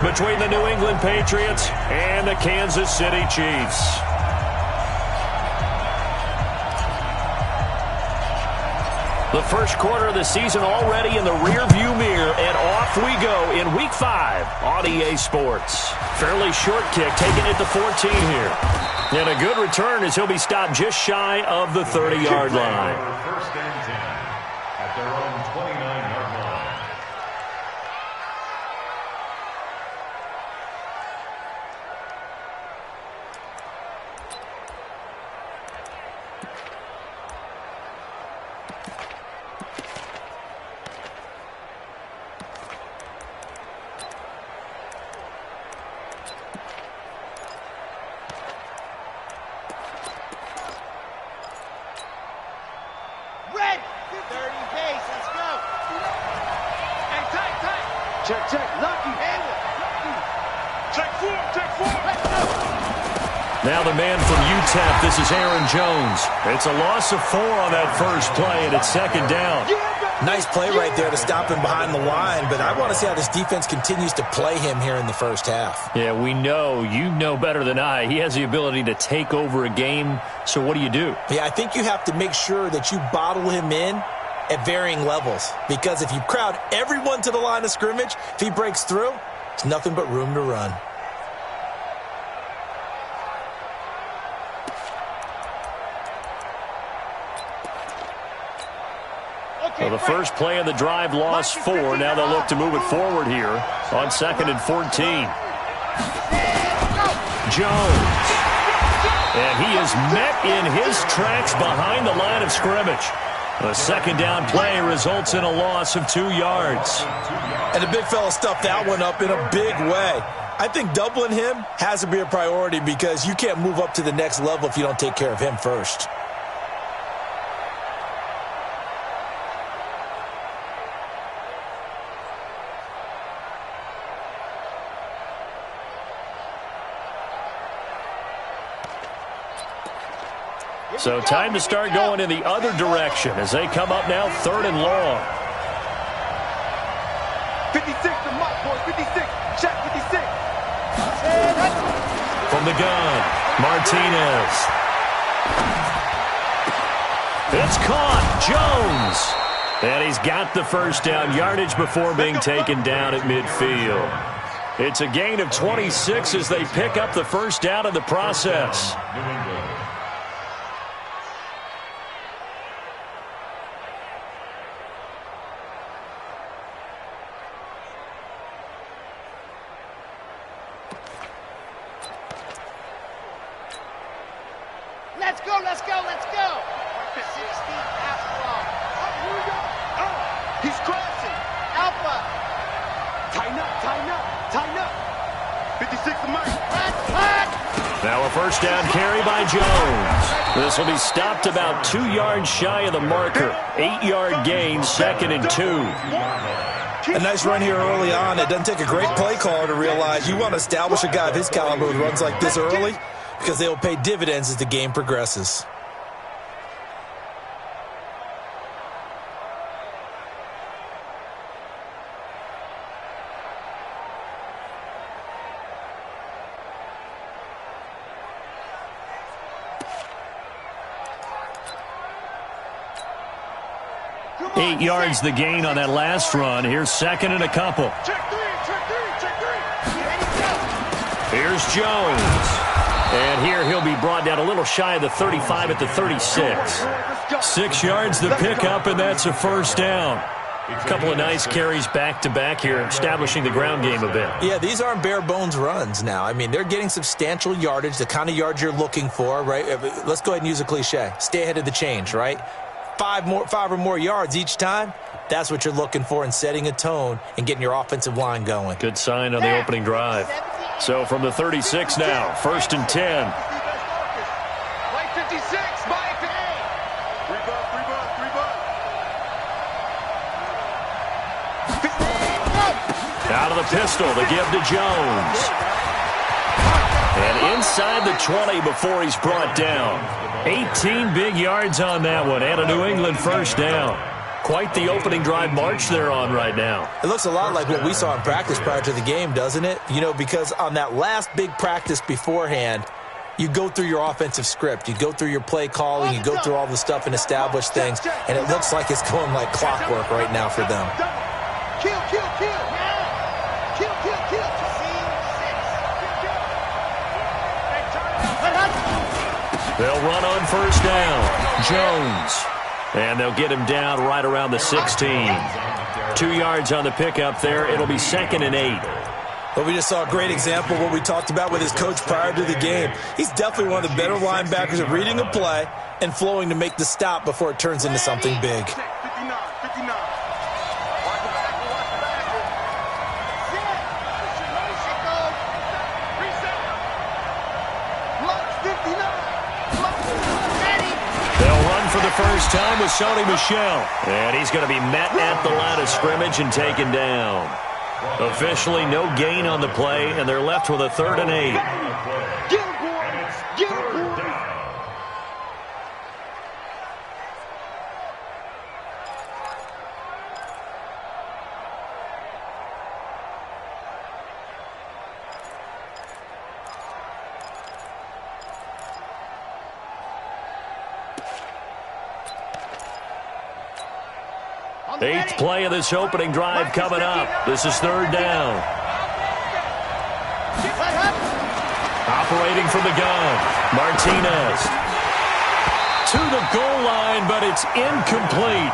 Between the New England Patriots and the Kansas City Chiefs. The first quarter of the season already in the rearview mirror, and off we go in Week 5 on EA Sports. Fairly short kick, taking it to 14 here. And a good return as he'll be stopped just shy of the 30-yard line. First and 10 at their own 29-yard line. Now the man from UTEP, this is Aaron Jones. It's a loss of 4 on that first play, and it's second down. Nice play right there to stop him behind the line, but I want to see how this defense continues to play him here in the first half. Yeah, we know. You know better than I. He has the ability to take over a game, so what do you do? Yeah, I think you have to make sure that you bottle him in at varying levels, because if you crowd everyone to the line of scrimmage, if he breaks through, it's nothing but room to run. Well, the first play of the drive lost 4. Now they'll look to move it forward here on 2nd and 14. Jones. And he is met in his tracks behind the line of scrimmage. The second down play results in a loss of 2 yards. And the big fella stuffed that one up in a big way. I think doubling him has to be a priority because you can't move up to the next level if you don't take care of him first. So time to start going in the other direction as they come up now 3rd and long. 56 to Mike, boy, 56. Check 56. From the gun, Martinez. It's caught, Jones. And he's got the first down, yardage before being taken down at midfield. It's a gain of 26 as they pick up the first down in the process. Let's go, let's go, let's go. 60 fastball. He's crossing. Alpha. Tighten up. 56 to Mike. Now a first down carry by Jones. This will be stopped about 2 yards shy of the marker. 8-yard gain, 2nd and 2. A nice run here early on. It doesn't take a great play caller to realize you want to establish a guy of his caliber who runs like this early, because they will pay dividends as the game progresses. Eight yards the gain on that last run. Here's 2nd and a couple. Check three. Here's Jones. And here he'll be brought down a little shy of the 35 at the 36. 6 yards the pickup, and that's a first down. A couple of nice carries back-to-back here, establishing the ground game a bit. Yeah, these aren't bare-bones runs now. I mean, they're getting substantial yardage, the kind of yards you're looking for, right? Let's go ahead and use a cliche. Stay ahead of the change, right? 5 or more yards each time, that's what you're looking for in setting a tone and getting your offensive line going. Good sign on the opening drive. So from the 36 now, 1st and 10. Play 56, Mike. 3 bucks. Out of the pistol, the give to Jones. And inside the 20 before he's brought down. 18 big yards on that one, and a New England first down. Quite the opening drive march they're on right now. It looks a lot like what we saw in practice prior to the game, doesn't it? You know, because on that last big practice beforehand, you go through your offensive script. You go through your play calling. You go through all the stuff and establish things. And it looks like it's going like clockwork right now for them. Kill, kill, kill. Kill, kill, kill. They'll run on first down. Jones. And they'll get him down right around the 16. 2 yards on the pickup there. It'll be 2nd and 8. Well, we just saw a great example of what we talked about with his coach prior to the game. He's definitely one of the better linebackers at reading a play and flowing to make the stop before it turns into something big. 59, 59. For the first time with Sony Michel. And he's going to be met at the line of scrimmage and taken down. Officially no gain on the play, and they're left with a 3rd and 8. Eighth play of this opening drive coming up. This is 3rd down. Operating from the gun, Martinez. To the goal line, but it's incomplete.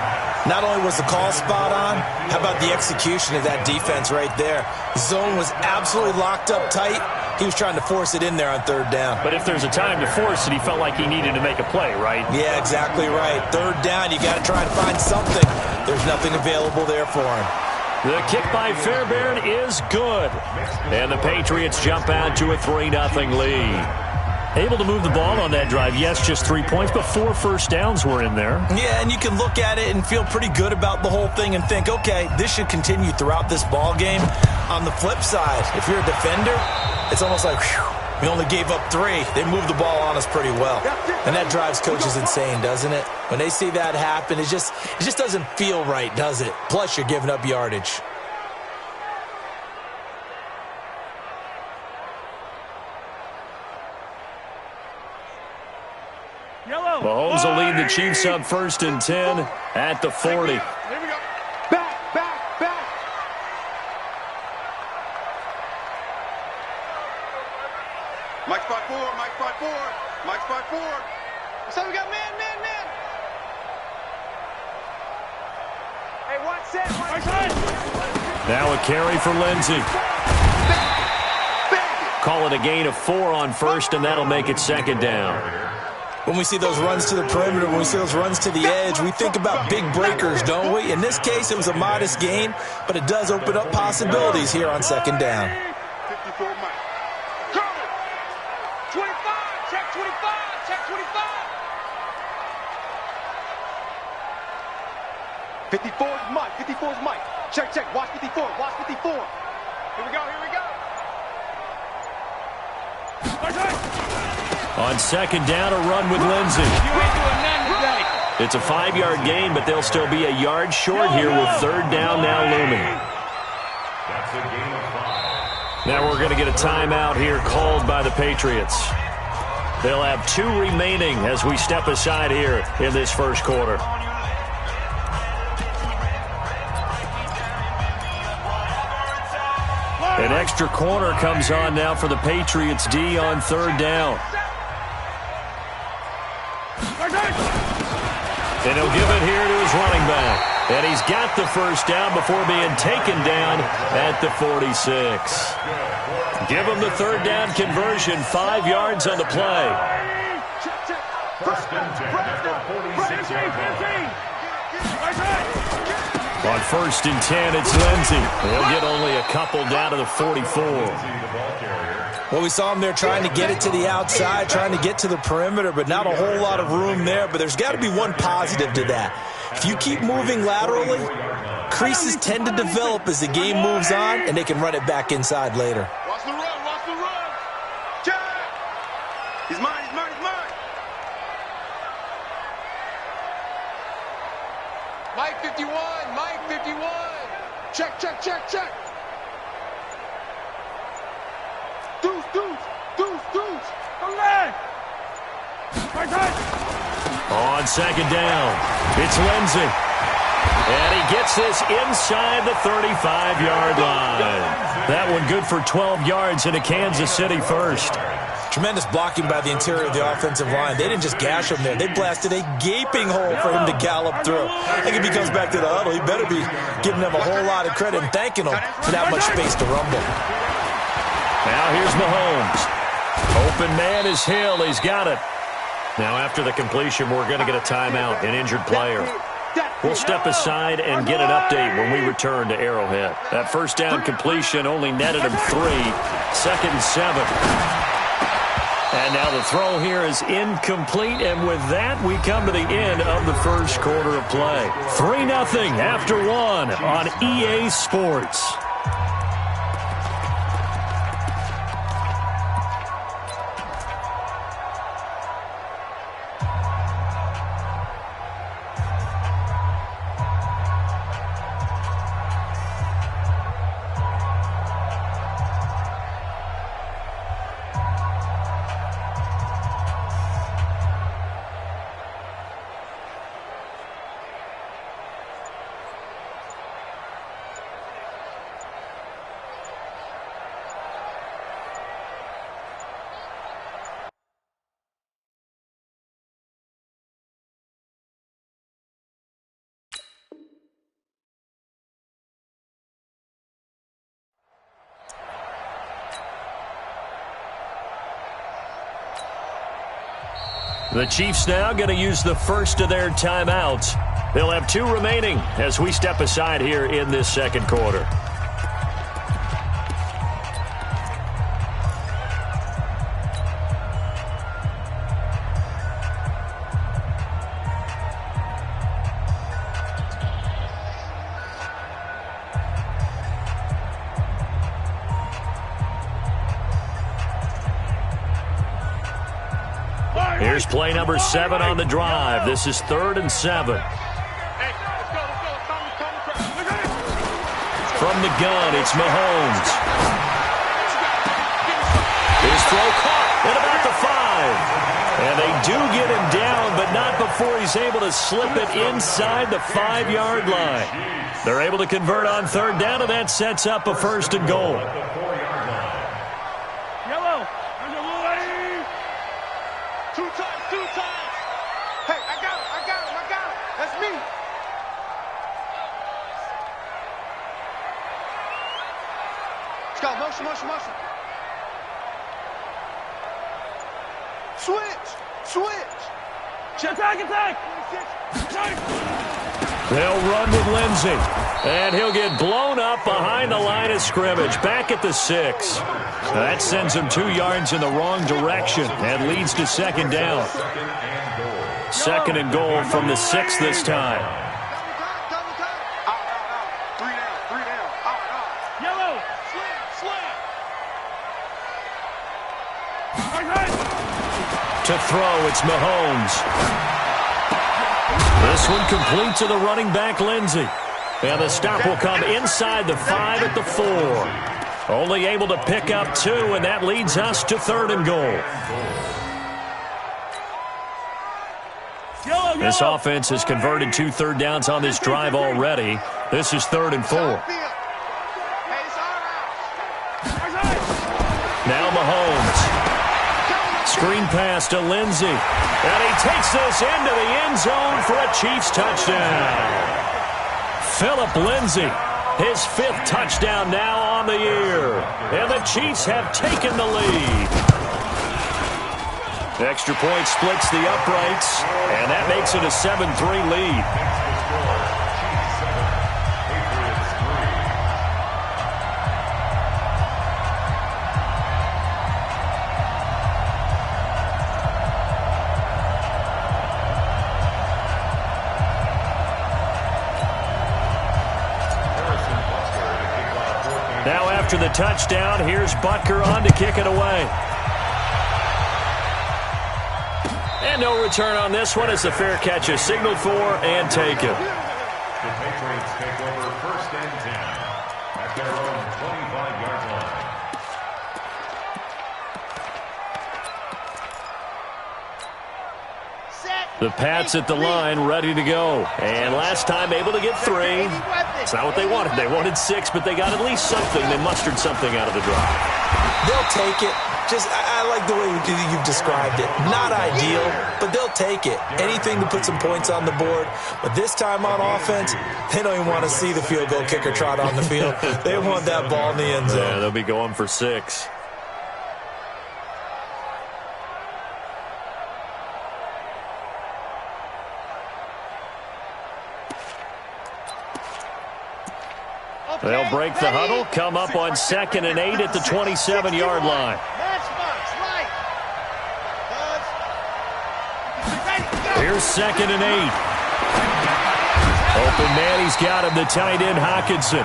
Not only was the call spot on, how about the execution of that defense right there? Zone was absolutely locked up tight. He was trying to force it in there on 3rd down. But if there's a time to force it, he felt like he needed to make a play, right? Yeah, exactly right. 3rd down, you got to try and find something. There's nothing available there for him. The kick by Fairbairn is good. And the Patriots jump out to a 3-0 lead. Able to move the ball on that drive. Yes, just 3 points, but 4 first downs were in there. Yeah, and you can look at it and feel pretty good about the whole thing and think, okay, this should continue throughout this ball game. On the flip side, if you're a defender, it's almost like, whew, we only gave up 3. They moved the ball on us pretty well. And that drives coaches insane, doesn't it? When they see that happen, it just doesn't feel right, does it? Plus, you're giving up yardage. Mahomes will lead the Chiefs up 1st and 10 at the 40. Here we go. Back. Mike spot 4. So we got man. Hey, watch that. Now a carry for Lindsey. Call it a gain of 4 on 1st, and that'll make it 2nd down. When we see those runs to the perimeter, when we see those runs to the edge, we think about big breakers, don't we? In this case, it was a modest gain, but it does open up possibilities here on 2nd down. 54 Mike. 25. Check 25. 54 is Mike. Check. Watch 54. Here we go. On 2nd down, a run with Lindsey. It's a 5-yard gain, but they'll still be a yard short here with 3rd down now looming. Now we're going to get a timeout here called by the Patriots. They'll have 2 remaining as we step aside here in this first quarter. An extra corner comes on now for the Patriots D on 3rd down. And he'll give it here to his running back. And he's got the first down before being taken down at the 46. Give him the 3rd down conversion, 5 yards on the play. On 1st and 10, it's Lindsey. He'll get only a couple down to the 44. Well, we saw him there trying to get it to the outside, trying to get to the perimeter, but not a whole lot of room there. But there's got to be one positive to that. If you keep moving laterally, creases tend to develop as the game moves on, and they can run it back inside later. Watch the run. Check. He's mine. Mike 54. 51. Mike, 51. Check, check, check, check. Deuce, deuce, deuce, deuce. On second down, it's Lindsey. And he gets this inside the 35-yard line. That one good for 12 yards into Kansas City first. Tremendous blocking by the interior of the offensive line. They didn't just gash him there. They blasted a gaping hole for him to gallop through. I think if he comes back to the huddle, he better be giving them a whole lot of credit and thanking them for that much space to rumble. Now here's Mahomes. Open man is Hill. He's got it. Now after the completion, we're going to get a timeout, an injured player. We'll step aside and get an update when we return to Arrowhead. That first down completion only netted him 3. 2nd and 7. And now the throw here is incomplete, and with that, we come to the end of the first quarter of play. 3-0 after 1 on EA Sports. The Chiefs now going to use the first of their timeouts. They'll have 2 remaining as we step aside here in this second quarter. Here's play number 7 on the drive. This is 3rd and 7. From the gun, it's Mahomes. His throw caught at about the 5. And they do get him down, but not before he's able to slip it inside the 5-yard line. They're able to convert on 3rd down, and that sets up a 1st and goal. Two times. Hey, I got him. That's me. Let's go. Motion. Switch. Attack. They'll run with Lindsey. And he'll get blown up behind the line of scrimmage. Back at the 6. That sends him 2 yards in the wrong direction and leads to 2nd down. 2nd and goal from the 6 this time. Three down. Yellow. Slant. To throw, it's Mahomes. This one complete to the running back, Lindsey. And the stop will come inside the 5 at the 4. Only able to pick up 2, and that leads us to 3rd and goal. This offense has converted 2 third downs on this drive already. This is 3rd and 4. Now Mahomes. Screen pass to Lindsey. And he takes this into the end zone for a Chiefs touchdown. Phillip Lindsey, his 5th touchdown now on the year. And the Chiefs have taken the lead. The extra point splits the uprights, and that makes it a 7-3 lead. Now after the touchdown, here's Butker on to kick it away. And no return on this one as the fair catch is signaled for and taken. The Patriots take over 1st and 10 at their own 25-yard line. The Pats at the line, ready to go. And last time able to get 3. It's not what they wanted. They wanted 6, but they got at least something. They mustered something out of the drive. They'll take it. I like the way you've described it. Not ideal, but they'll take it. Anything to put some points on the board. But this time on offense, they don't even want to see the field goal kicker trot on the field. They want that ball in the end zone. Yeah, they'll be going for 6. They'll break the huddle, come up on 2nd and 8 at the 27-yard line. Here's 2nd and 8. Open man, he's got him, the tight end Hockenson.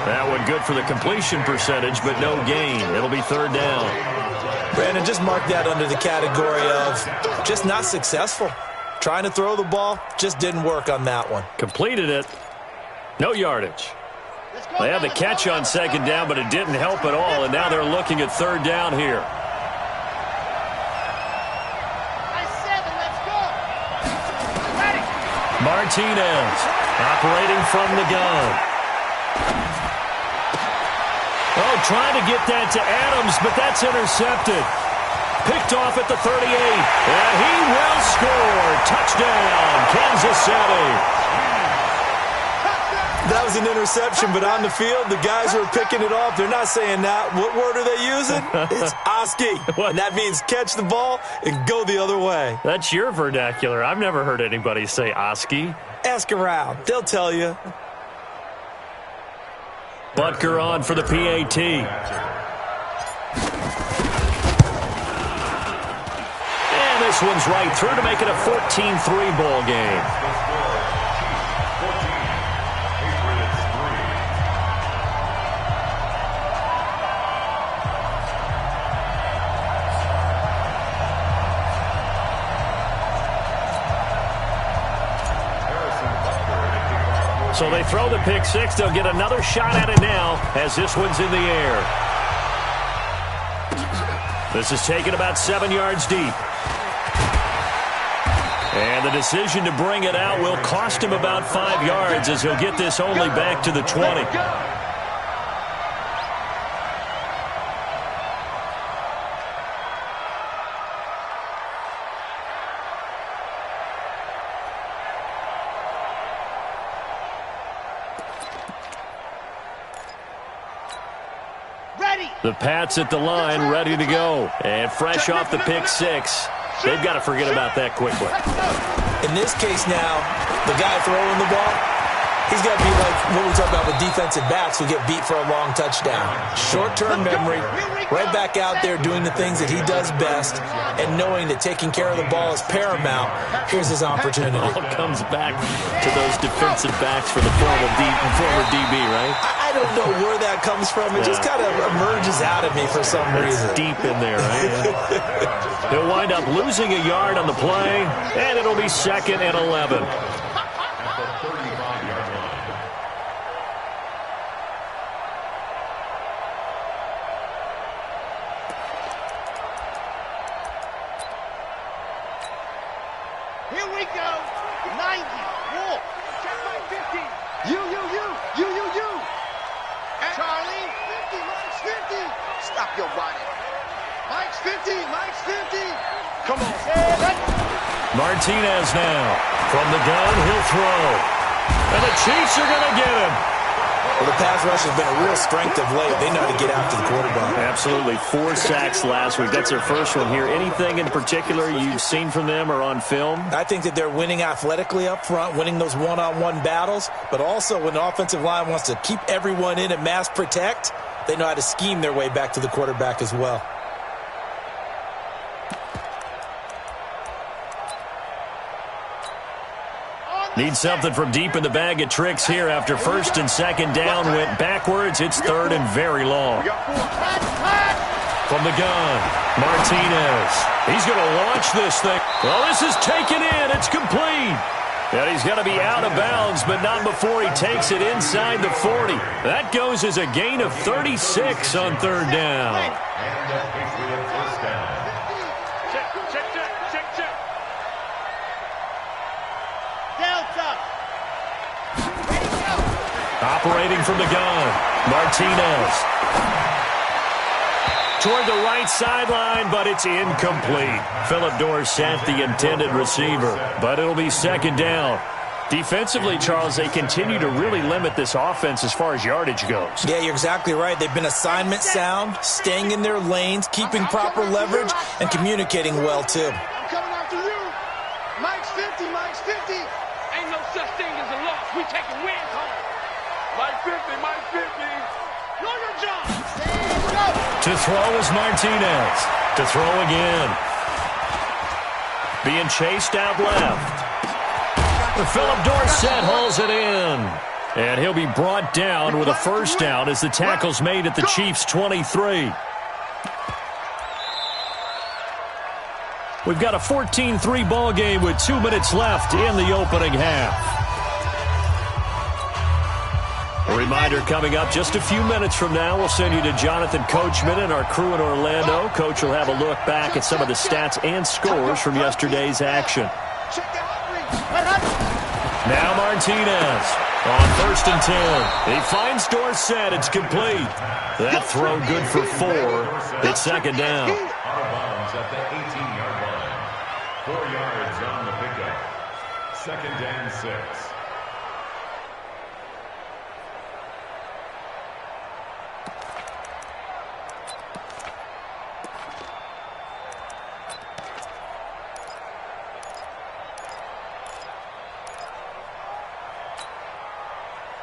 That one good for the completion percentage, but no gain. It'll be 3rd down. Brandon, just mark that under the category of just not successful. Trying to throw the ball, just didn't work on that one. Completed it. No yardage. They had the catch on 2nd down, but it didn't help at all, and now they're looking at 3rd down here. Martinez operating from the gun. Oh, trying to get that to Adams, but that's intercepted. Picked off at the 38, and he will score. Touchdown, Kansas City. That was an interception, but on the field, the guys who are picking it off, they're not saying that. What word are they using? It's Oski. And that means catch the ball and go the other way. That's your vernacular. I've never heard anybody say Oski. Ask around. They'll tell you. Butker on for the PAT. And this one's right through to make it a 14-3 ball game. So they throw the pick 6. They'll get another shot at it now as this one's in the air. This is taken about 7 yards deep. And the decision to bring it out will cost him about 5 yards as he'll get this only back to the 20. The Pats at the line, ready to go. And fresh off the pick 6. They've got to forget about that quickly. In this case now, the guy throwing the ball, he's got to be like what we talk about with defensive backs who get beat for a long touchdown. Short-term memory, right back out there doing the things that he does best, and knowing that taking care of the ball is paramount. Here's his opportunity. It all comes back to those defensive backs for the former DB, right? I don't know where that comes from. It just kind of emerges out of me for some reason. It's deep in there, right? He'll wind up losing a yard on the play, and it'll be 2nd and 11. Here we go. 90. Wolf. Check my 50. You. And Charlie. 50. Mike's 50. Stop your body. Mike's 50. Come on. Martinez now. From the gun, he'll throw. And the Chiefs are going to get him. Well, the pass rush has been a real strength of late. They know how to get after the quarterback. Absolutely. 4 sacks last week. That's their first one here. Anything in particular you've seen from them or on film? I think that they're winning athletically up front, winning those one-on-one battles, but also when the offensive line wants to keep everyone in and mass protect, they know how to scheme their way back to the quarterback as well. Need something from deep in the bag of tricks here after 1st and 2nd down went backwards. It's 3rd and very long. From the gun, Martinez. He's going to launch this thing. Well, this is taken in. It's complete. And he's going to be out of bounds, but not before he takes it inside the 40. That goes as a gain of 36 on third down. And the Patriot first down. Check. Delta. Operating from the gun, Martinez. Toward the right sideline, but it's incomplete. Phillip Dorsett, the intended receiver, but it'll be second down. Defensively, Charles, they continue to really limit this offense as far as yardage goes. Yeah, you're exactly right. They've been assignment sound, staying in their lanes, keeping proper leverage, and communicating well, too. I'm coming after you. Mike's 50. Ain't no such thing as a loss. We taking wins home. Mike 50. Know your job. To throw is Martinez. To throw again. Being chased out left. Phillip Dorsett hauls it in. And he'll be brought down with a first down as the tackle's made at the Chiefs' 23. We've got a 14-3 ball game with 2 minutes left in the opening half. A reminder coming up just a few minutes from now. We'll send you to Jonathan Coachman and our crew in Orlando. Coach will have a look back at some of the stats and scores from yesterday's action. Now Martinez on 1st and 10. He finds Dorsett. It's complete. That throw good for 4. It's second down. Out of bounds at the 18-yard line. 4 yards on the pickup. 2nd and 6.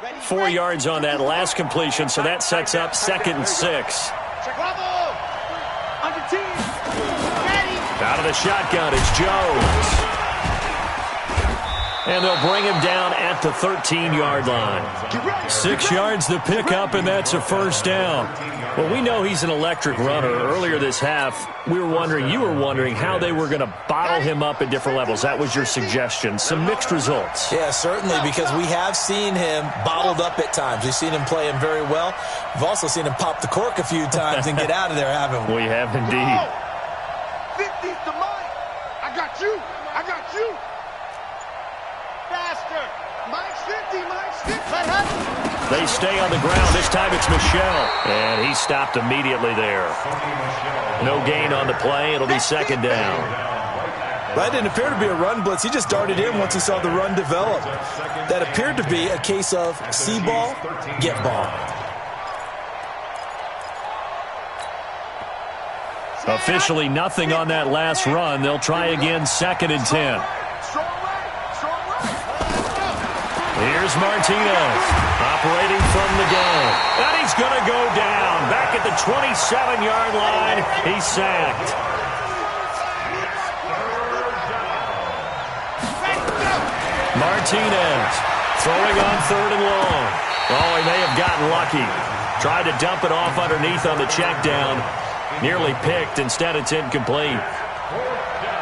Ready, 4 yards on that last completion, so that sets up 2nd and 6. Bravo. Under team. Ready. Out of the shotgun, it's Jones. And they'll bring him down at the 13-yard line. 6 yards the pickup, and that's a first down. Well, we know he's an electric runner. Earlier this half, you were wondering how they were going to bottle him up at different levels. That was your suggestion. Some mixed results. Yeah, certainly, because we have seen him bottled up at times. We've seen him play him very well. We've also seen him pop the cork a few times and get out of there, haven't we? We have indeed. 50's to Mike. I got you. Faster. Mike's 50. They stay on the ground. This time it's Michel. And he stopped immediately there. No gain on the play. It'll be second down. That didn't appear to be a run blitz. He just darted in once he saw the run develop. That appeared to be a case of see ball, get ball. Officially nothing on that last run. They'll try again, 2nd and 10. Here's Martinez operating from the gun. And he's going to go down. Back at the 27-yard line. He's sacked. Martinez throwing on 3rd and long. Oh, he may have gotten lucky. Tried to dump it off underneath on the check down. Nearly picked. Instead, it's incomplete.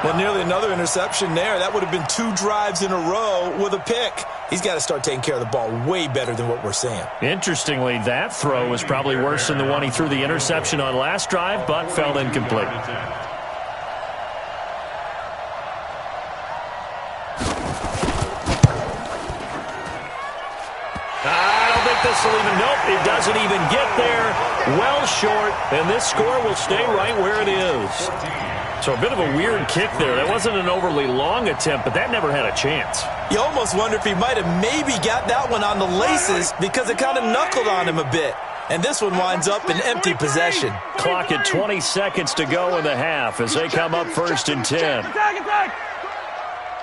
Well, nearly another interception there. That would have been 2 drives in a row with a pick. He's got to start taking care of the ball way better than what we're seeing. Interestingly, that throw was probably worse than the one he threw the interception on last drive, but fell incomplete. I don't think this will even, nope, it doesn't even get there. Well short, and this score will stay right where it is. So a bit of a weird kick there. That wasn't an overly long attempt, but that never had a chance. You almost wonder if he might have maybe got that one on the laces because it kind of knuckled on him a bit. And this one winds up in empty possession. Clock at 20 seconds to go in the half as they come up 1st and 10.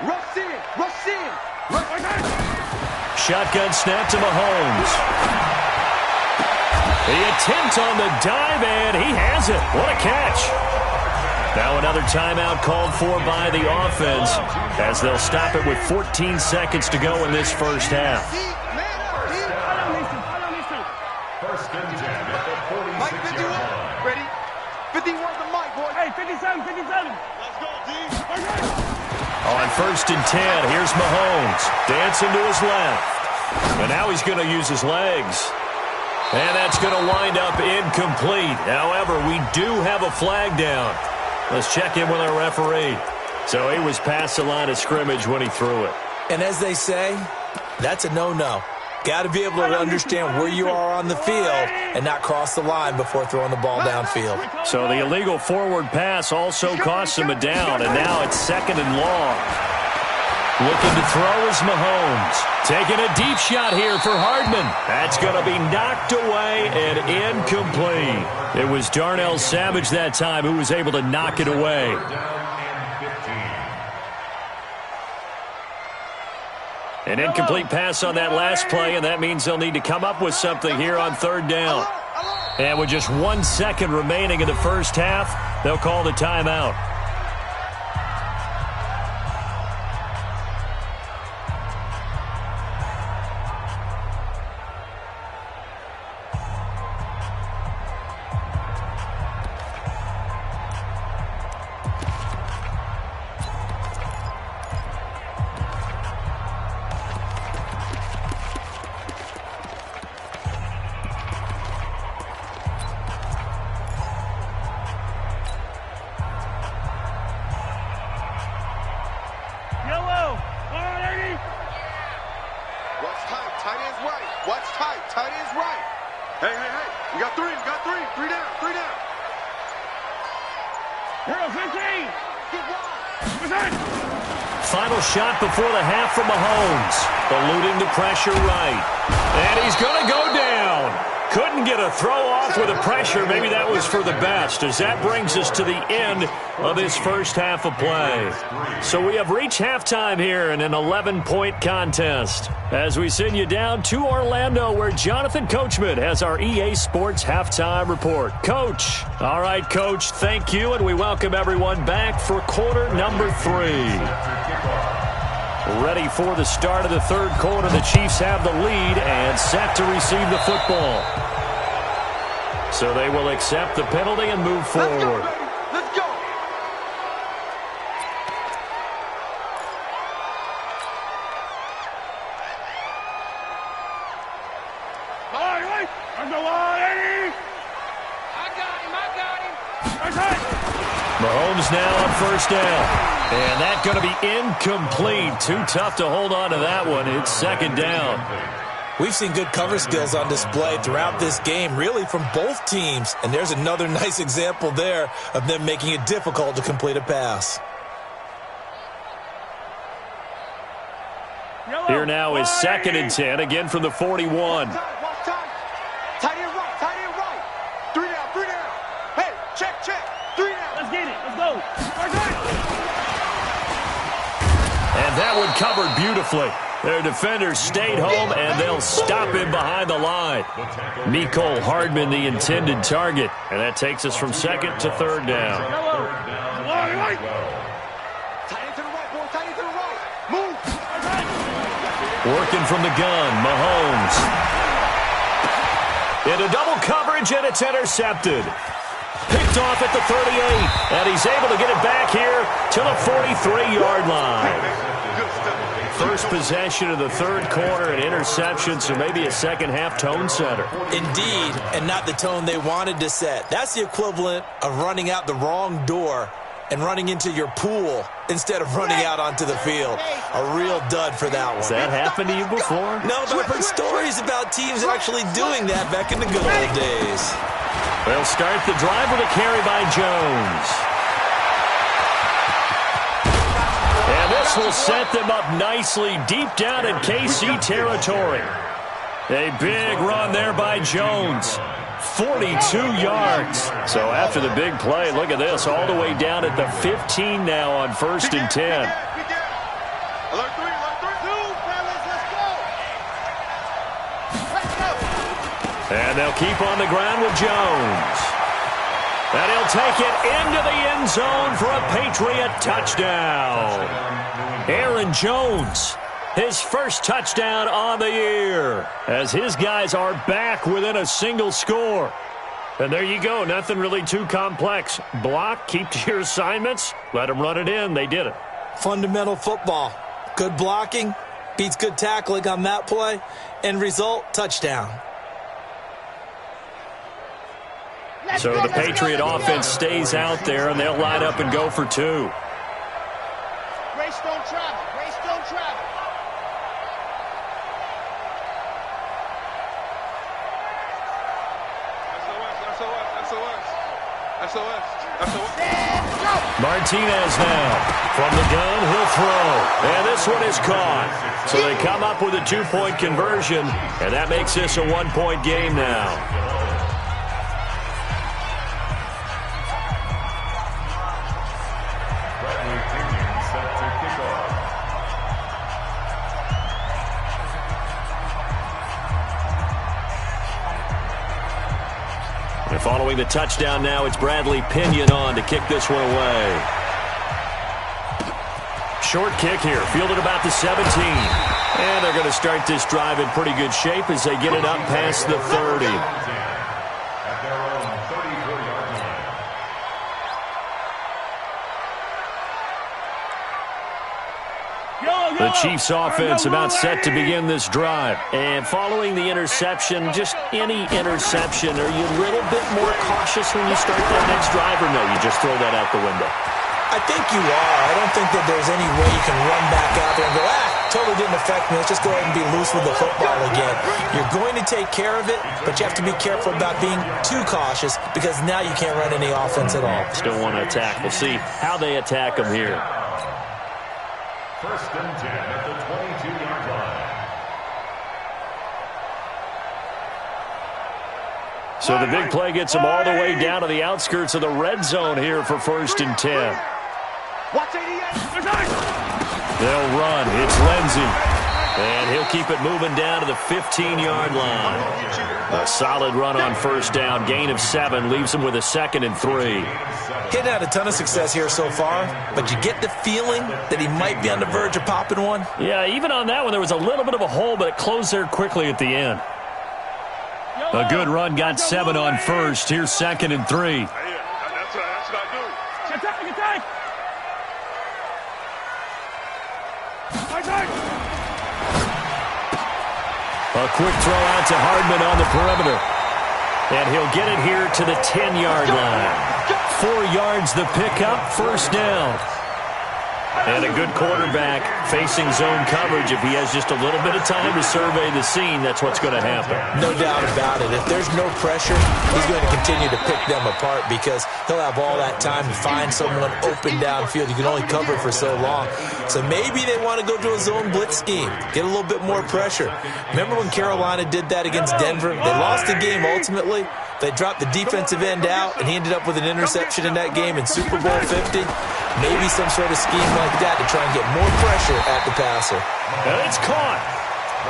Rush in. Shotgun snap to Mahomes. The attempt on the dive, and he has it. What a catch. Now another timeout called for by the offense as they'll stop it with 14 seconds to go in this first half. 1st and 10 at the 46-yard line. Ready? 51 to Mike, boy. Hey, 57. Let's go, D. On 1st and 10, here's Mahomes. Dancing to his left. And now he's going to use his legs. And that's going to wind up incomplete. However, we do have a flag down. Let's check in with our referee. So he was past the line of scrimmage when he threw it. And as they say, that's a no-no. Got to be able to understand where you are on the field and not cross the line before throwing the ball downfield. So the illegal forward pass also cost him a down, and now it's 2nd and long. Looking to throw is Mahomes. Taking a deep shot here for Hardman. That's going to be knocked away and incomplete. It was Darnell Savage that time who was able to knock it away. An incomplete pass on that last play, and that means they'll need to come up with something here on 3rd down. And with just 1 second remaining in the first half, they'll call the timeout. Final shot before the half from Mahomes. Eluding the pressure right. And he's going to go down. Couldn't get a throw off with the pressure. Maybe that was for the best, as that brings us to the end of this first half of play. So we have reached halftime here in an 11-point contest, as we send you down to Orlando, where Jonathan Coachman has our EA Sports halftime report. Coach. All right, Coach, thank you, and we welcome everyone back for quarter number 3. Ready for the start of the 3rd quarter. The Chiefs have the lead and set to receive the football. So they will accept the penalty and move forward. Let's go. Mahomes now on 1st down. And that's going to be incomplete. Too tough to hold on to that one. It's 2nd down. We've seen good cover skills on display throughout this game, really from both teams. And there's another nice example there of them making it difficult to complete a pass. Here now is 2nd and 10, again from the 41. Tight end right. 3 down. Hey, check. 3 down. Let's get it. Let's go. And that one covered beautifully. Their defenders stayed home, and they'll stop him behind the line. Mecole Hardman, the intended target. And that takes us from 2nd to 3rd down. Tight end to the right, boy. Tight end to the right. Move. Working from the gun, Mahomes. Into double coverage, and it's intercepted. Picked off at the 38, and he's able to get it back here to the 43-yard line. First possession of the 3rd quarter, an interception, so maybe a second-half tone setter. Indeed, and not the tone they wanted to set. That's the equivalent of running out the wrong door and running into your pool instead of running out onto the field. A real dud for that one. Has that happened to you before? No, but I've heard stories about teams actually doing that back in the good old days. They'll start the drive with a carry by Jones. And this will set them up nicely deep down in KC territory. A big run there by Jones. 42 yards. So after the big play, look at this, all the way down at the 15 now on 1st and 10. And they'll keep on the ground with Jones. And he'll take it into the end zone for a Patriot touchdown. Aaron Jones, his first touchdown on the year, as his guys are back within a single score. And there you go, nothing really too complex. Block, keep to your assignments, let them run it in. They did it. Fundamental football. Good blocking beats good tackling on that play. End result, touchdown. So the Patriot offense stays out there, and they'll line up and go for 2. Grace don't travel. Grace don't travel. Martinez now. From the gun, he'll throw. And this one is caught. So they come up with a 2-point conversion, and that makes this a 1-point game now. And following the touchdown now, it's Bradley Pinion on to kick this one away. Short kick here, fielded about the 17. And they're going to start this drive in pretty good shape as they get it up past the 30. At their own 34-yard line. The Chiefs offense about set to begin this drive. And following the interception, just any interception, are you a little bit more cautious when you start that next drive, or no, you just throw that out the window? I think you are. I don't think that there's any way you can run back out there and go, totally didn't affect me. Let's just go ahead and be loose with the football again. You're going to take care of it, but you have to be careful about being too cautious because now you can't run any offense at all. Still want to attack. We'll see how they attack them here. First and 10 at the 22-yard line. So the big play gets them all the way down to the outskirts of the red zone here for first and 10. They'll run. It's Lindsey. And he'll keep it moving down to the 15-yard line. A solid run on first down. Gain of 7 leaves him with a 2nd and 3. Hitting had a ton of success here so far, but you get the feeling that he might be on the verge of popping one. Yeah, even on that one, there was a little bit of a hole, but it closed there quickly at the end. A good run got 7 on first. Here's 2nd and 3. That's what I do. Attack! A quick throw out to Hardman on the perimeter. And he'll get it here to the 10-yard line. 4 yards the pickup, first down. And a good quarterback facing zone coverage. If he has just a little bit of time to survey the scene, that's what's going to happen. No doubt about it. If there's no pressure, he's going to continue to pick them apart because he'll have all that time to find someone open downfield. You can only cover for so long. So maybe they want to go to a zone blitz scheme, get a little bit more pressure. Remember when Carolina did that against Denver? They lost the game ultimately. They dropped the defensive end out, and he ended up with an interception in that game in Super Bowl 50. Maybe some sort of scheme like that to try and get more pressure at the passer. And it's caught.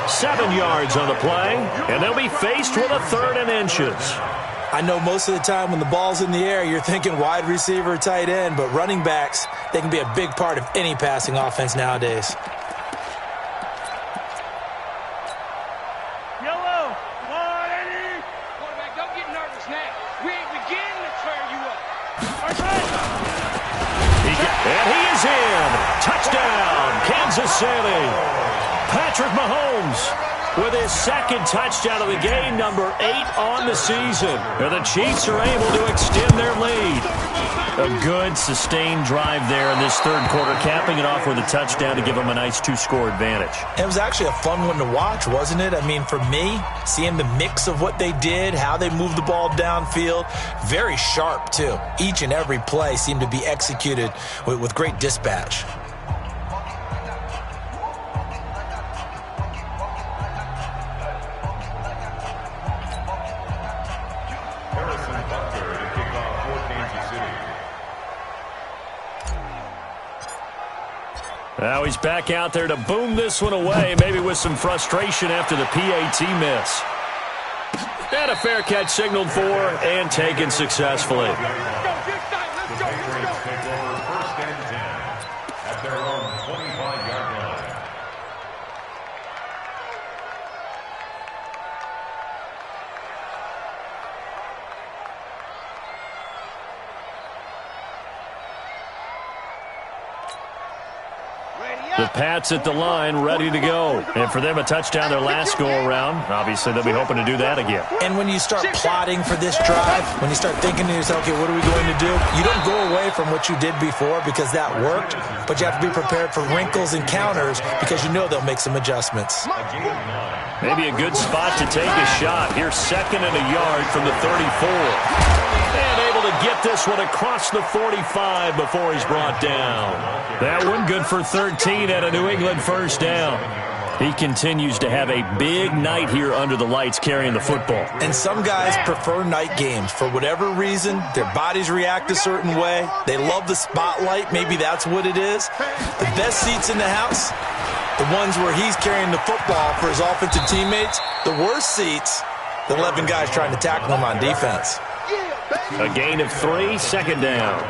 7 yards on the play, and they'll be faced with a 3rd and inches. I know most of the time when the ball's in the air, you're thinking wide receiver, tight end, but running backs, they can be a big part of any passing offense nowadays. And he is in. Touchdown, Kansas City. Patrick Mahomes with his 2nd touchdown of the game, number 8 on the season. And the Chiefs are able to extend their lead. A good, sustained drive there in this 3rd quarter, capping it off with a touchdown to give them a nice 2-score advantage. It was actually a fun one to watch, wasn't it? I mean, for me, seeing the mix of what they did, how they moved the ball downfield, very sharp, too. Each and every play seemed to be executed with great dispatch. Now he's back out there to boom this one away, maybe with some frustration after the PAT miss. And a fair catch signaled for and taken successfully. The Patriots take over first and 10 at their own 25-yard line. The Pats at the line, ready to go. And for them, a touchdown their last go-around. Obviously, they'll be hoping to do that again. And when you start plotting for this drive, when you start thinking to yourself, okay, what are we going to do? You don't go away from what you did before because that worked, but you have to be prepared for wrinkles and counters because you know they'll make some adjustments. Maybe a good spot to take a shot. Here's 2nd and a yard from the 34. And able to get this one across the 45 before he's brought down. That one good for 13 at a New England first down. He continues to have a big night here under the lights carrying the football. And some guys prefer night games. For whatever reason, their bodies react a certain way. They love the spotlight. Maybe that's what it is. The best seats in the house, the ones where he's carrying the football for his offensive teammates. The worst seats, the 11 guys trying to tackle him on defense. A gain of 3, 2nd down.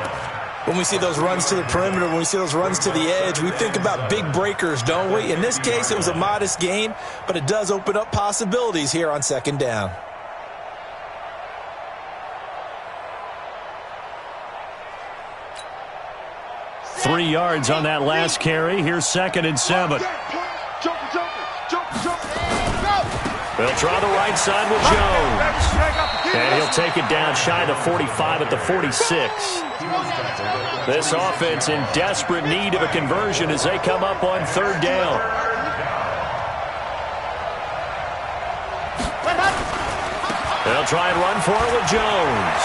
When we see those runs to the perimeter, when we see those runs to the edge, we think about big breakers, don't we? In this case, it was a modest gain, but it does open up possibilities here on 2nd down. Three yards on that last carry. Here's 2nd and 7. They'll try the right side with Jones. And he'll take it down shy of the 45 at the 46. This offense in desperate need of a conversion as they come up on 3rd down. They'll try and run for it with Jones.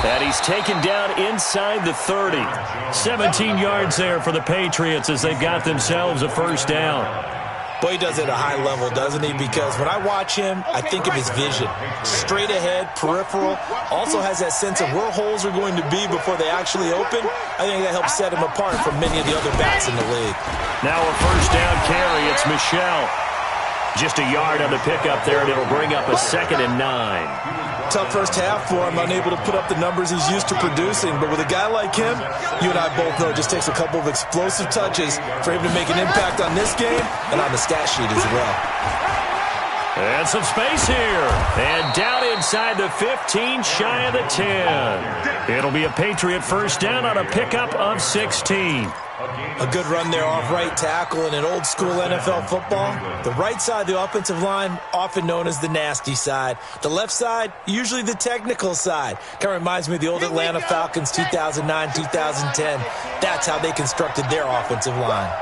And he's taken down inside the 30. 17 yards there for the Patriots as they've got themselves a first down. Boy, he does it at a high level, doesn't he? Because when I watch him, I think of his vision. Straight ahead, peripheral, also has that sense of where holes are going to be before they actually open. I think that helps set him apart from many of the other backs in the league. Now a first down carry. It's Michel. Just a yard on the pickup there, and it'll bring up a 2nd and 9. Tough first half for him, unable to put up the numbers he's used to producing. But with a guy like him, you and I both know it just takes a couple of explosive touches for him to make an impact on this game and on the stat sheet as well. And some space here. And down inside the 15, shy of the 10. It'll be a Patriot first down on a pickup of 16. A good run there off right tackle in an old-school NFL football. The right side of the offensive line, often known as the nasty side. The left side, usually the technical side. Kind of reminds me of the old Atlanta Falcons 2009, 2010. That's how they constructed their offensive line.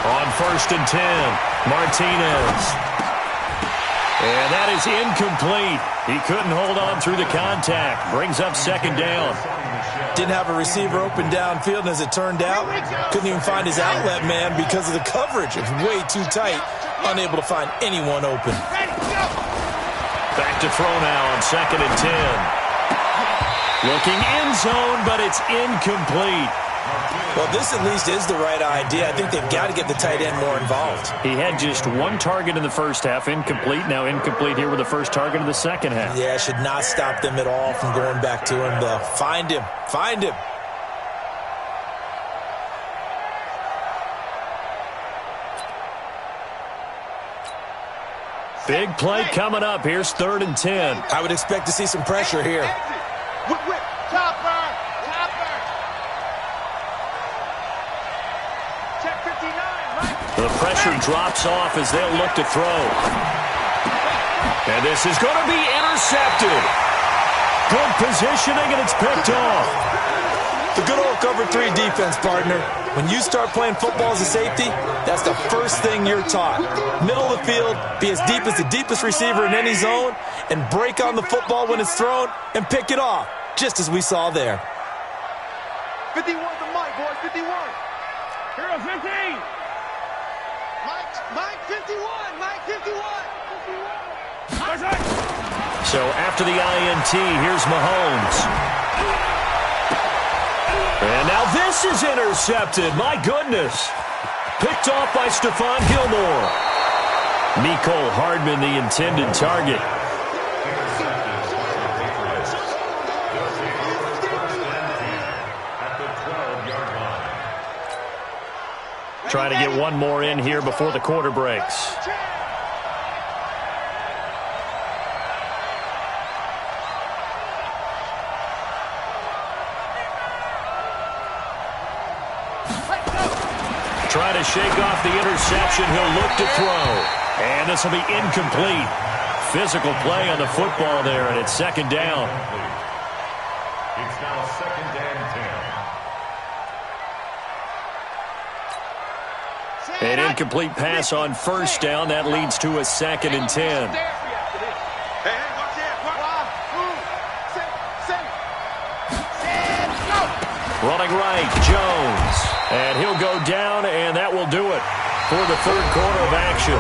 On 1st and 10, Martinez. And that is incomplete. He couldn't hold on through the contact. Brings up 2nd down. Didn't have a receiver open downfield, and as it turned out, couldn't even find his outlet man because of the coverage. It's way too tight, unable to find anyone open. Back to throw now on 2nd and 10. Looking end zone, but it's incomplete. Well, this at least is the right idea. I think they've got to get the tight end more involved. He had just one target in the first half, incomplete. Now incomplete here with the first target of the second half. Yeah, it should not stop them at all from going back to him, though. Find him. Find him. Big play coming up. Here's 3rd and 10. I would expect to see some pressure here. Whip, whip. Chopper. Chopper. Check 59, right? The pressure drops off as they'll look to throw. And this is going to be intercepted. Good positioning, and it's picked off. The good old cover 3 defense, partner. When you start playing football as a safety, that's the first thing you're taught. Middle of the field, be as deep as the deepest receiver in any zone, and break on the football when it's thrown and pick it off, just as we saw there. 51 to Mike, boy, 51. Hero 15. Mike 51, Mike 51. So after the INT, here's Mahomes. And now this is intercepted. My goodness. Picked off by Stephon Gilmore. Mecole Hardman, the intended target. Trying to get one more in here before the quarter breaks. trying to shake off the interception. He'll look to throw. And this will be incomplete. Physical play on the football there, and it's second down. It's now second and 10. An incomplete pass on first down. That leads to a second and 10. Running right, Jones. And he'll go down, and that will do it for the third quarter of action.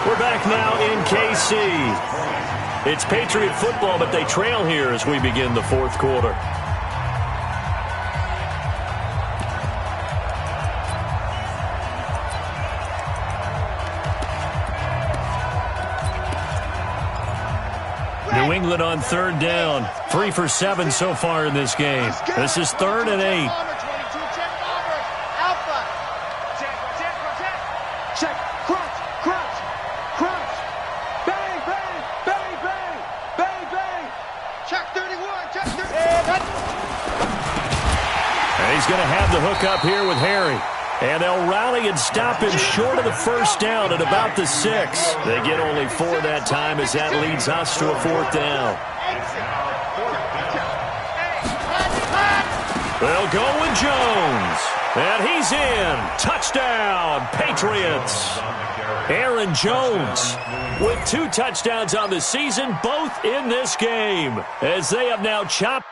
We're back now in KC. It's Patriot football, but they trail here as we begin the fourth quarter. New England on third down. 3 for 7 so far in this game. This is 3rd and 8. Check, crunch, crunch, crunch. Bang, bang, bang, bang, bang, bang. Check 31, check 31. And he's going to have the hook up here with Harry. And they'll rally and stop him short of the first down at about the 6. They get only 4 that time as that leads us to a 4th down. They'll go with Jones. And he's in. Touchdown, Patriots. Aaron Jones with 2 touchdowns on the season, both in this game, as they have now chopped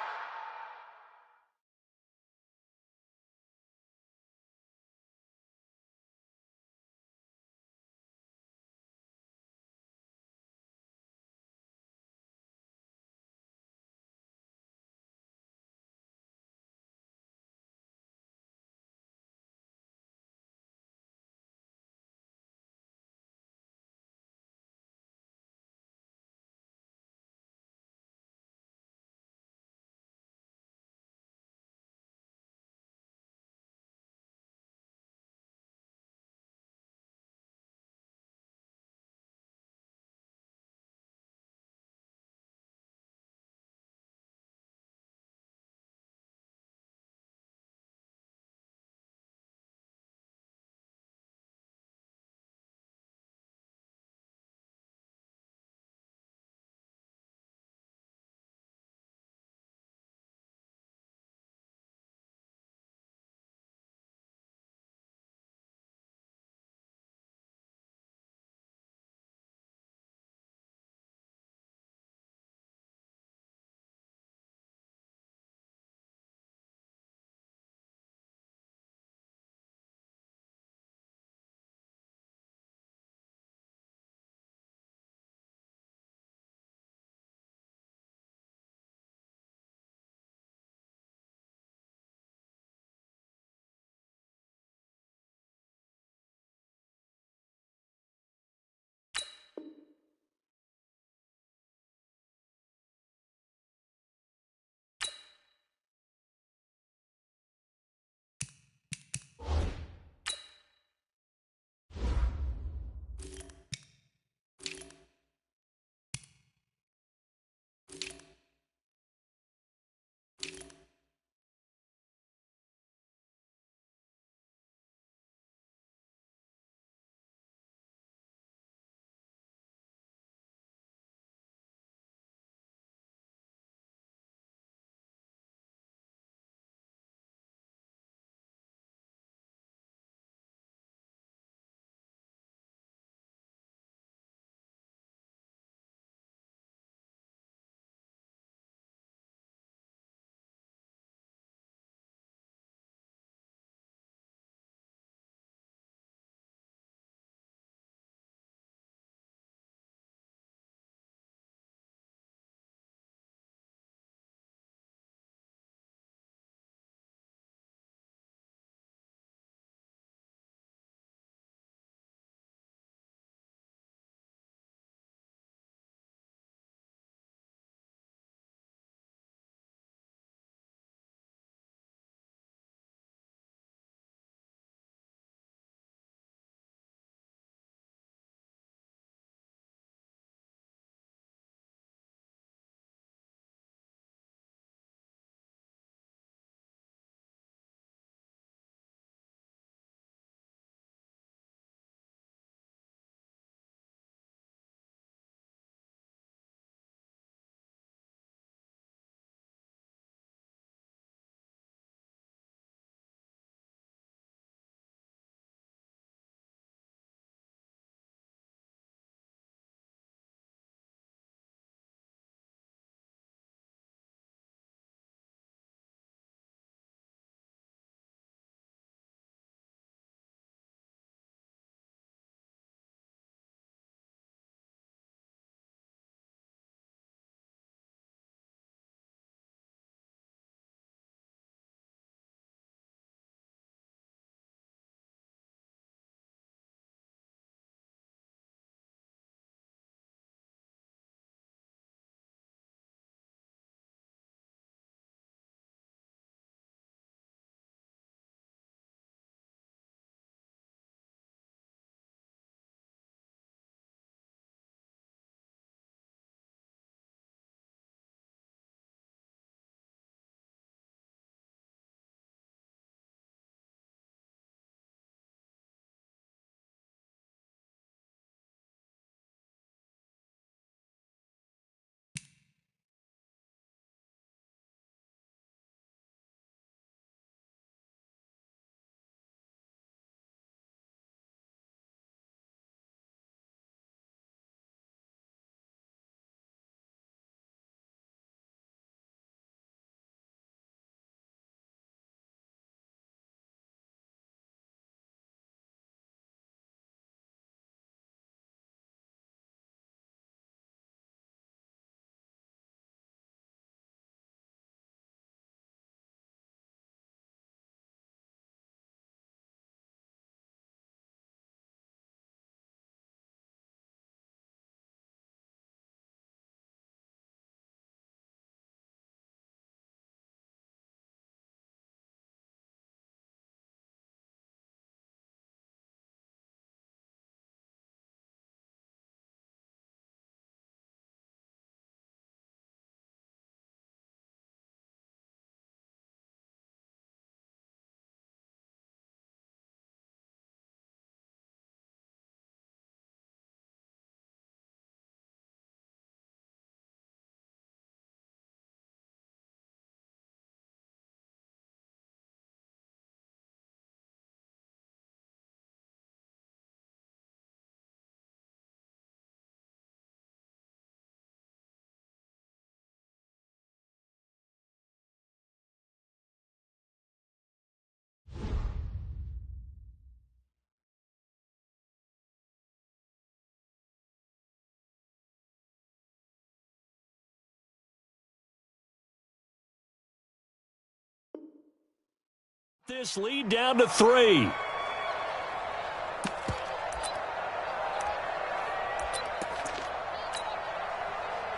This lead down to 3.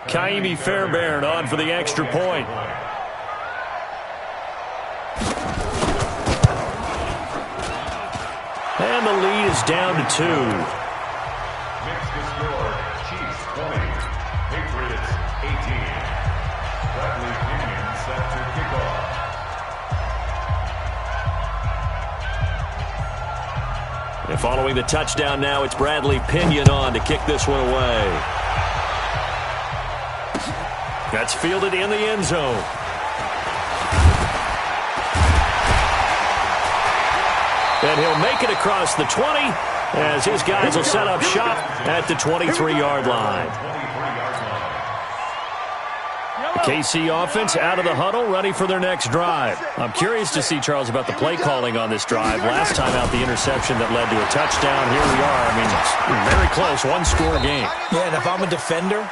Kaimi Fairbairn on for the extra point. And the lead is down to 2. Next to score, Chiefs 20, Patriots 18. Bradley Pinion set to kick off. And following the touchdown now, it's Bradley Pinion on to kick this one away. That's fielded in the end zone. And he'll make it across the 20 as his guys will set up shop at the 23-yard line. KC offense out of the huddle, ready for their next drive. I'm curious to see, Charles, about the play calling on this drive. Last time out, the interception that led to a touchdown. Here we are. I mean, it's very close, one-score game. Yeah, and if I'm a defender,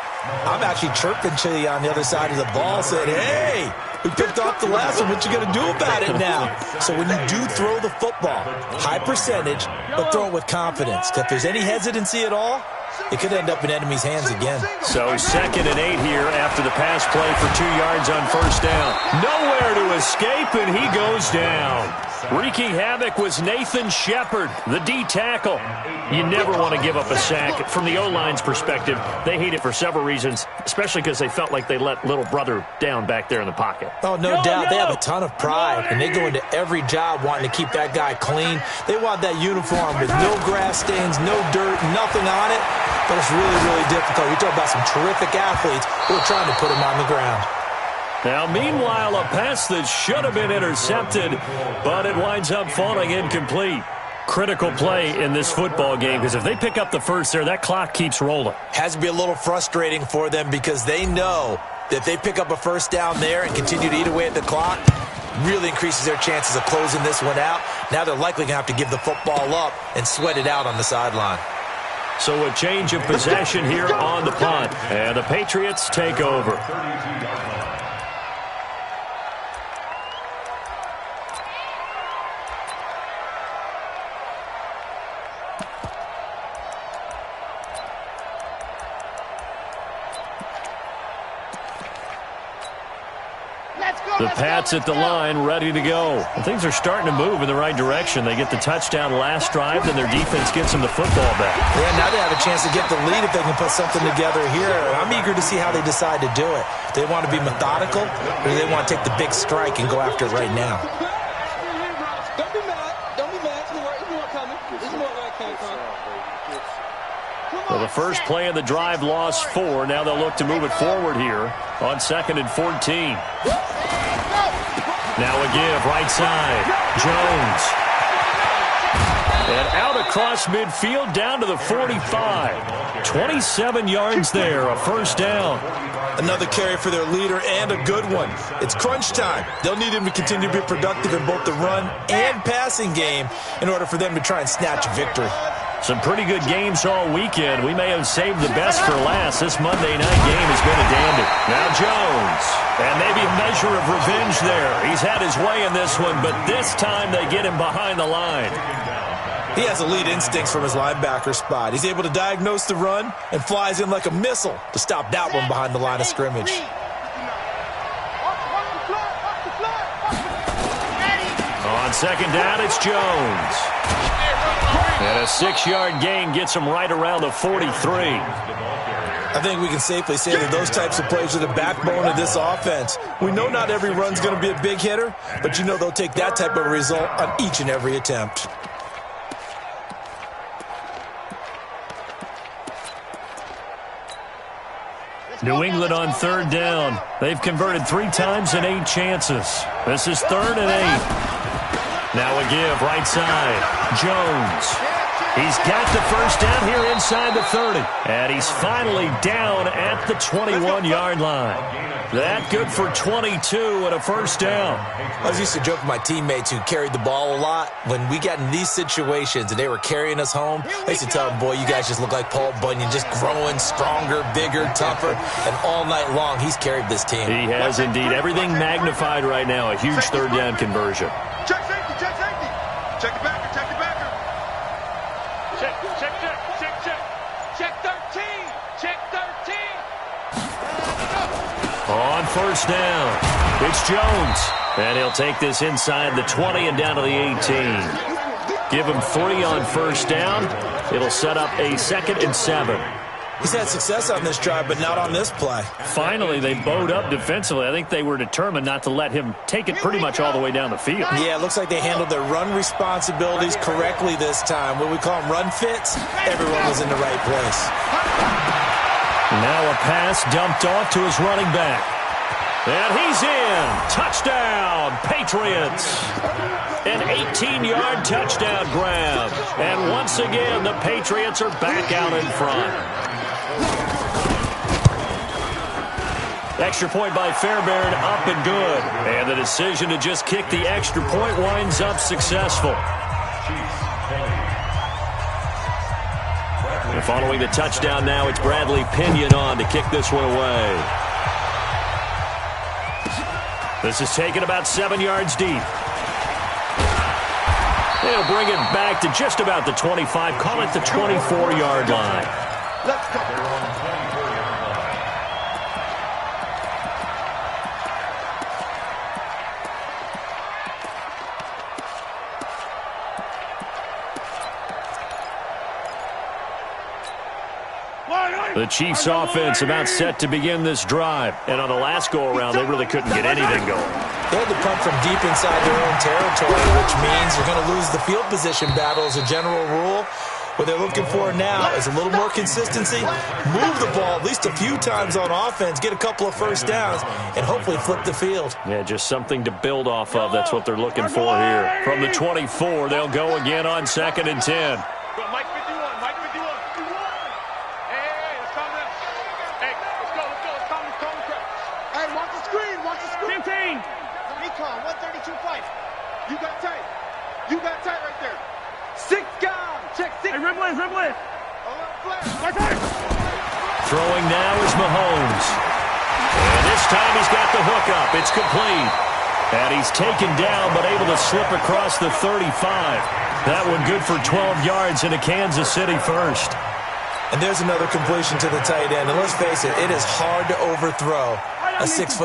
I'm actually chirping to you on the other side of the ball, saying, hey, we picked off the last one. What you going to do about it now? So when you do throw the football, high percentage, but throw it with confidence. If there's any hesitancy at all, it could end up in enemy's hands again. So 2nd and 8 here after the pass play for 2 yards on first down. Nowhere to escape, and he goes down. Wreaking havoc was Nathan Shepard, the D tackle. You never want to give up a sack. From the O-line's perspective, they hate it for several reasons, especially because they felt like they let little brother down back there in the pocket. Oh, no doubt. They have a ton of pride, and they go into every job wanting to keep that guy clean. They want that uniform with no grass stains, no dirt, nothing on it. But it's really, really difficult. You talk about some terrific athletes who are trying to put him on the ground. Now, meanwhile, a pass that should have been intercepted, but it winds up falling incomplete. Critical play in this football game, because if they pick up the first there, that clock keeps rolling. Has to be a little frustrating for them because they know that if they pick up a first down there and continue to eat away at the clock, really increases their chances of closing this one out. Now they're likely going to have to give the football up and sweat it out on the sideline. So a change of possession here on the punt, and the Patriots take over. The Pats at the line, ready to go. And things are starting to move in the right direction. They get the touchdown last drive, then their defense gets them the football back. Yeah, now they have a chance to get the lead if they can put something together here. I'm eager to see how they decide to do it. Do they want to be methodical, or do they want to take the big strike and go after it right now? Don't be mad. Don't be mad. It's more coming. It's more where it came from. Well, the first play of the drive lost 4. Now they'll look to move it forward here on 2nd and 14. Now a give, right side. Jones. And out across midfield, down to the 45. 27 yards there, a first down. Another carry for their leader and a good one. It's crunch time. They'll need him to continue to be productive in both the run and passing game in order for them to try and snatch a victory. Some pretty good games all weekend. We may have saved the best for last. This Monday night game has been a dandy. Now Jones. And maybe a measure of revenge there. He's had his way in this one, but this time they get him behind the line. He has elite instincts from his linebacker spot. He's able to diagnose the run and flies in like a missile to stop that one behind the line of scrimmage. On 2nd down, it's Jones. And a 6-yard gain gets him right around the 43. I think we can safely say that those types of plays are the backbone of this offense. We know not every run's going to be a big hitter, but you know they'll take that type of result on each and every attempt. New England on 3rd down. They've converted 3 times in 8 chances. This is 3rd and 8. Now a give, right side. Jones. He's got the first down here inside the 30. And he's finally down at the 21-yard line. That good for 22 and a first down. I was used to joke with my teammates who carried the ball a lot. When we got in these situations and they were carrying us home, I used to tell them, boy, you guys just look like Paul Bunyan, just growing stronger, bigger, tougher. And all night long, he's carried this team. He has indeed. Everything magnified right now. A huge 3rd down conversion. Check safety, check Check the backer, check the backer. Check, check, check, check, check. Check 13. Check 13. On first down, it's Jones. And he'll take this inside the 20 and down to the 18. Give him 3 on first down. It'll set up a 2nd and 7. He's had success on this drive, but not on this play. Finally, they bowed up defensively. I think they were determined not to let him take it pretty much all the way down the field. Yeah, it looks like they handled their run responsibilities correctly this time. What we call them run fits, everyone was in the right place. Now a pass dumped off to his running back. And he's in. Touchdown, Patriots. An 18-yard touchdown grab. And once again, the Patriots are back out in front. Extra point by Fairbairn, up and good. And the decision to just kick the extra point winds up successful. And following the touchdown now, it's Bradley Pinion on to kick this one away. This is taken about 7 yards deep. They'll bring it back to just about the 25, call it the 24-yard line. Let's go. The Chiefs' offense about set to begin this drive. And on the last go-around, they really couldn't get anything going. They had to punt from deep inside their own territory, which means you're going to lose the field position battle as a general rule. What they're looking for now is a little more consistency, move the ball at least a few times on offense, get a couple of first downs, and hopefully flip the field. Yeah, just something to build off of. That's what they're looking for here. From the 24, they'll go again on 2nd and 10. Mike 51, Mike 51. Hey, let's calm down. Hey, let's go, let's calm down. Hey, watch the screen, watch the screen. 15. Recon, 132 fight. You got tight. You got tight right there. 6 down. Check 6. Hey, Ribley, Ribley. Right there. Throwing now is Mahomes. And this time he's got the hook up. It's complete. And he's taken down but able to slip across the 35. That one good for 12 yards into Kansas City first. And there's another completion to the tight end. And let's face it, it is hard to overthrow a 6'6"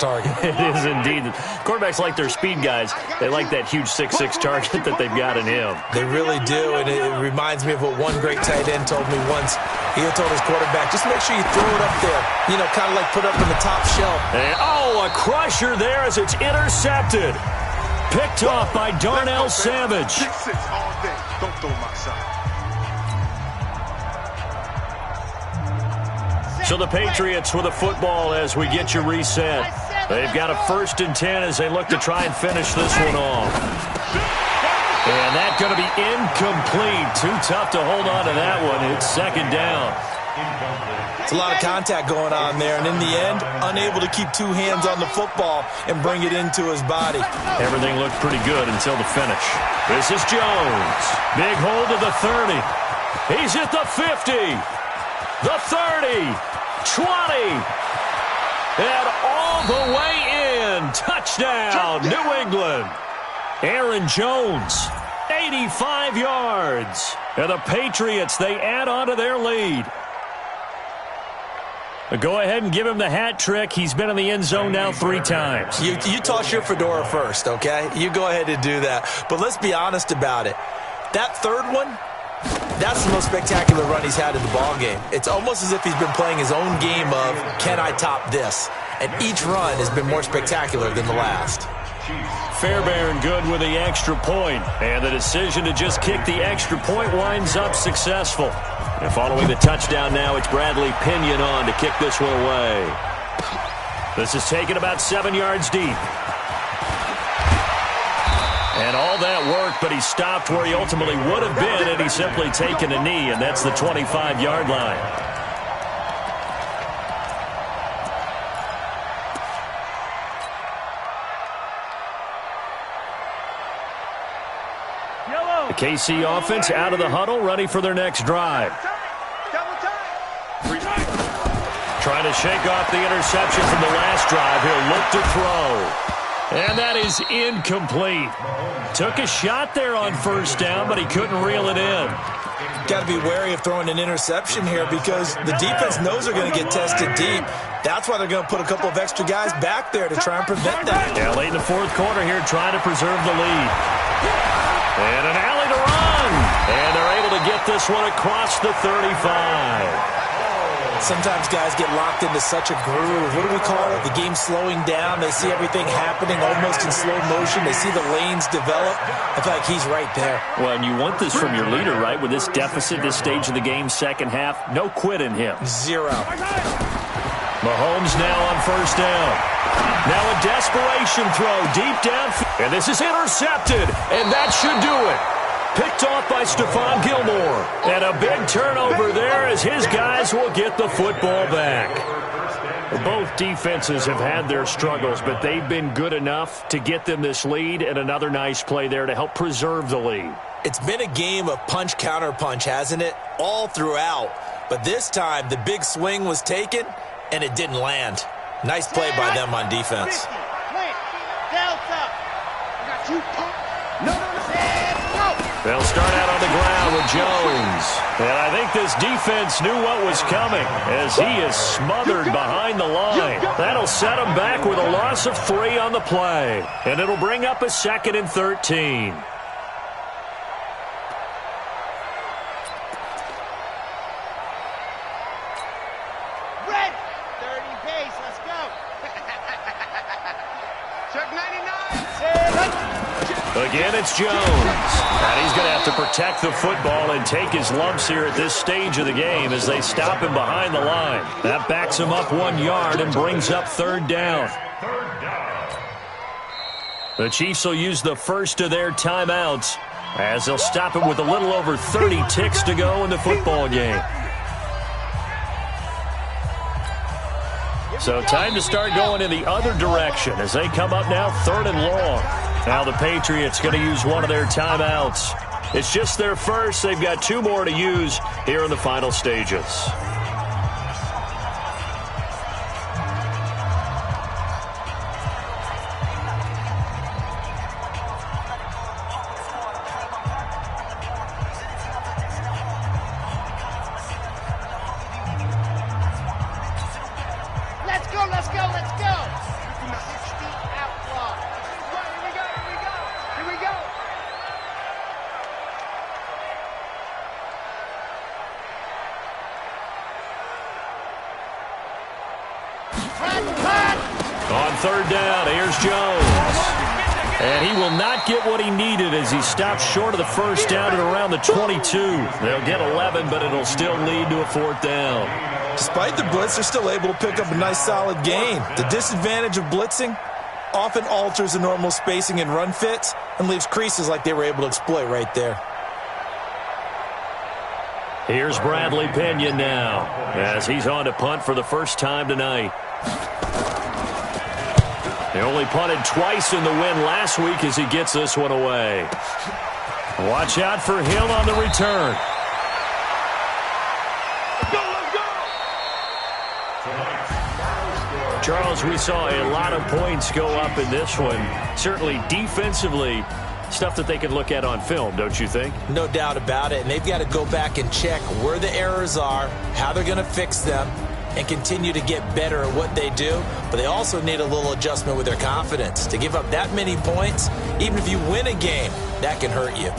target. It is indeed. Quarterbacks like their speed guys. They like that huge 6'6" target that they've got in him. They really do, and it reminds me of what one great tight end told me once. He had told his quarterback, just make sure you throw it up there. You know, kind of like put it up in the top shelf. And, oh, a crusher there as it's intercepted. Picked off by Darnell Savage. 6 all day. Don't throw my side. So the Patriots with a football as we get you reset. They've got a 1st and 10 as they look to try and finish this one off. And that's going to be incomplete. Too tough to hold on to that one. It's 2nd down. It's a lot of contact going on there, and in the end, unable to keep 2 hands on the football and bring it into his body. Everything looked pretty good until the finish. This is Jones. Big hold of the 30. He's at the 50. The 30. 20. And all the way in. Touchdown, New England. Aaron Jones, 85 yards. And the Patriots, they add on to their lead. Go ahead and give him the hat trick. He's been in the end zone now 3 times. You toss your fedora first, okay? You go ahead and do that. But let's be honest about it. That 3rd one, that's the most spectacular run he's had in the ballgame. It's almost as if he's been playing his own game of, can I top this? And each run has been more spectacular than the last. Fairbairn good with the extra point. And the decision to just kick the extra point winds up successful. And following the touchdown now, it's Bradley Pinion on to kick this one away. This is taken about 7 yards deep. And all that worked, but he stopped where he ultimately would have been, and he's simply taken a knee, and that's the 25-yard line. The KC offense out of the huddle, ready for their next drive. Trying to shake off the interception from the last drive. He'll look to throw. And that is incomplete. Took a shot there on first down, but he couldn't reel it in. Got to be wary of throwing an interception here because the defense knows they're going to get tested deep. That's why they're going to put a couple of extra guys back there to try and prevent that. Yeah, late in the fourth quarter here, trying to preserve the lead. And an alley to run. And they're able to get this one across the 35. Sometimes guys get locked into such a groove. What do we call it? The game slowing down. They see everything happening almost in slow motion. They see the lanes develop. I feel like he's right there. Well, and you want this from your leader, right? With this deficit, this stage of the game, second half, no quit in him. Zero. Mahomes now on first down. Now a desperation throw deep down. And this is intercepted. And that should do it. Picked off by Stephon Gilmore. And a big turnover there as his guys will get the football back. Both defenses have had their struggles, but they've been good enough to get them this lead, and another nice play there to help preserve the lead. It's been a game of punch-counter-punch, hasn't it? All throughout. But this time, the big swing was taken, and it didn't land. Nice play by them on defense. They'll start out on the ground with Jones. And I think this defense knew what was coming as he is smothered behind the line. That'll set him back with a loss of 3 on the play. And it'll bring up a 2nd and 13. Red, 30 pace, let's go. Check 99. Again, it's Jones. And he's going to have to protect the football and take his lumps here at this stage of the game as they stop him behind the line. That backs him up 1 yard and brings up 3rd down. The Chiefs will use the first of their timeouts as they'll stop him with a little over 30 ticks to go in the football game. So time to start going in the other direction as they come up now 3rd and long. Now the Patriots going to use one of their timeouts. It's just their first. They've got 2 more to use here in the final stages. Let's go. 60 outlaw. Here we go. On 3rd down, here's Jones. And he will not get what he needed as he stopped short of the first down at around the 22. They'll get 11, but it'll still lead to a 4th down. Despite the blitz, they're still able to pick up a nice solid gain. The disadvantage of blitzing often alters the normal spacing and run fits and leaves creases like they were able to exploit right there. Here's Bradley Pinion now as he's on to punt for the first time tonight. He only punted twice in the win last week as he gets this one away. Watch out for him on the return. Charles, we saw a lot of points go up in this one. Certainly defensively, stuff that they can look at on film, don't you think? No doubt about it. And they've got to go back and check where the errors are, how they're going to fix them, and continue to get better at what they do. But they also need a little adjustment with their confidence. To give up that many points, even if you win a game, that can hurt you.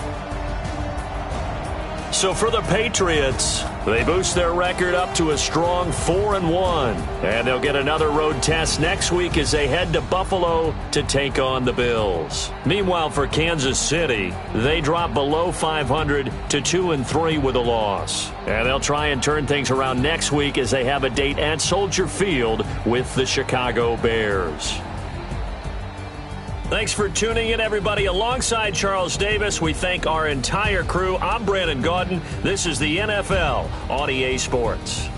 So for the Patriots, they boost their record up to a strong 4-1. And they'll get another road test next week as they head to Buffalo to take on the Bills. Meanwhile, for Kansas City, they drop below 500 to 2-3 with a loss. And they'll try and turn things around next week as they have a date at Soldier Field with the Chicago Bears. Thanks for tuning in, everybody. Alongside Charles Davis, we thank our entire crew. I'm Brandon Gaudin. This is the NFL on EA Sports.